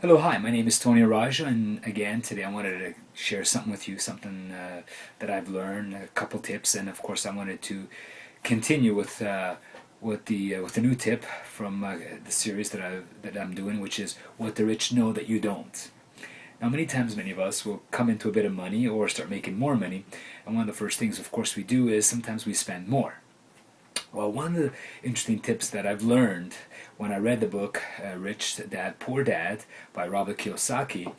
Hello, hi, my name is Tony Araujo, and again, today I wanted to share something with you, something that I've learned, a couple tips, and of course I wanted to continue with the new tip from the series that I'm doing, which is what the rich know that you don't. Now, many times, many of us will come into a bit of money or start making more money, and one of the first things, of course, we do is sometimes we spend more. Well, one of the interesting tips that I've learned when I read the book Rich Dad, Poor Dad by Robert Kiyosaki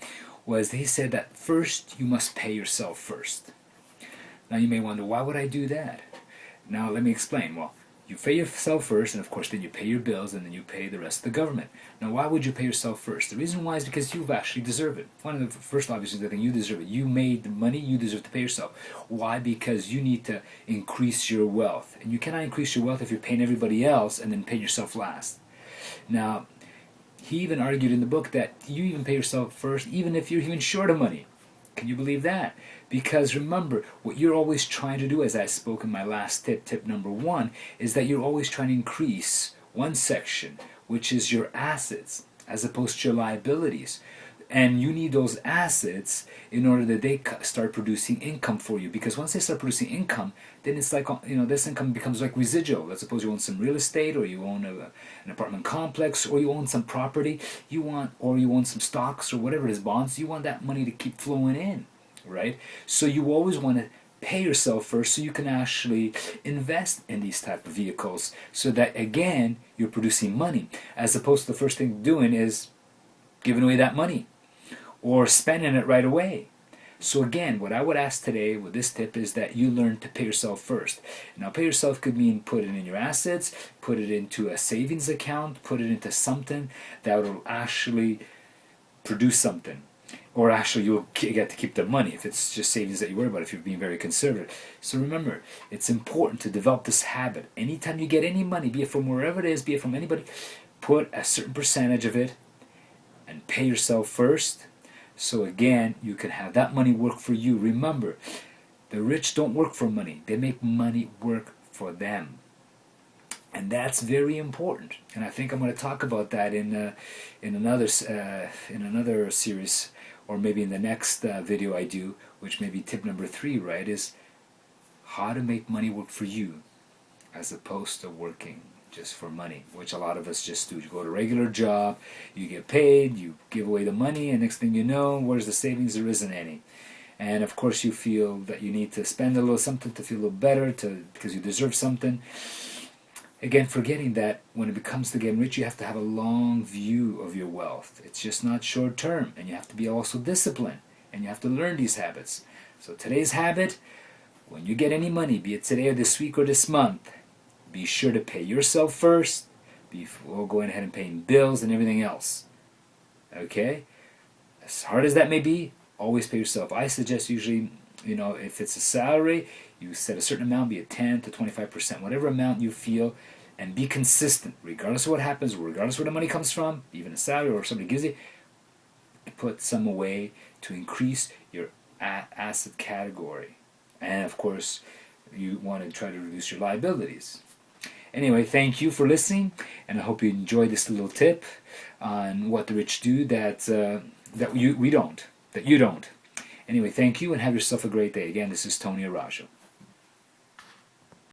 was he said that first you must pay yourself first. Now you may wonder, why would I do that? Now let me explain. Well, you pay yourself first, and of course then you pay your bills, and then you pay the rest of the government. Now why would you pay yourself first? The reason why is because you've actually deserved it. One of the first obvious things, I think you deserve it. You made the money, you deserve to pay yourself. Why? Because you need to increase your wealth. And you cannot increase your wealth if you're paying everybody else and then paying yourself last. Now, he even argued in the book that you even pay yourself first even if you're even short of money. Can you believe that? Because remember, what you're always trying to do, as I spoke in my last tip number one, is that you're always trying to increase one section, which is your assets, as opposed to your liabilities. And you need those assets in order that they start producing income for you. Because once they start producing income, then it's like, this income becomes like residual. Let's suppose you own some real estate, or you own an apartment complex, or you own some property, or you own some stocks, or whatever it is, bonds. You want that money to keep flowing in, right? So you always want to pay yourself first so you can actually invest in these type of vehicles so that, again, you're producing money, as opposed to the first thing doing is giving away that money or spending it right away. So again, what I would ask today with this tip is that you learn to pay yourself first. Now, pay yourself could mean put it in your assets, put it into a savings account, put it into something that will actually produce something. Or actually you'll get to keep the money if it's just savings that you worry about, if you're being very conservative. So remember, it's important to develop this habit. Anytime you get any money, be it from wherever it is, be it from anybody, put a certain percentage of it and pay yourself first. So again, you can have that money work for you. Remember, the rich don't work for money. They make money work for them. And that's very important. And I think I'm going to talk about that in another series, or maybe in the next video I do, which may be tip number 3, right, is how to make money work for you as opposed to working just for money, which a lot of us just do. You go to a regular job, you get paid, you give away the money, and next thing you know, where's the savings? There isn't any. And of course you feel that you need to spend a little something to feel a little better, because you deserve something. Again, forgetting that when it comes to getting rich, you have to have a long view of your wealth. It's just not short term, and you have to be also disciplined, and you have to learn these habits. So today's habit, when you get any money, be it today or this week or this month, be sure to pay yourself first before going ahead and paying bills and everything else. Okay? As hard as that may be, always pay yourself. I suggest usually, if it's a salary, you set a certain amount, be it 10 to 25%, whatever amount you feel, and be consistent, regardless of what happens, regardless of where the money comes from, even a salary or somebody gives it, put some away to increase your asset category. And of course, you want to try to reduce your liabilities. Anyway, thank you for listening, and I hope you enjoyed this little tip on what the rich do that you don't. Anyway, thank you, and have yourself a great day. Again, this is Tony Araujo.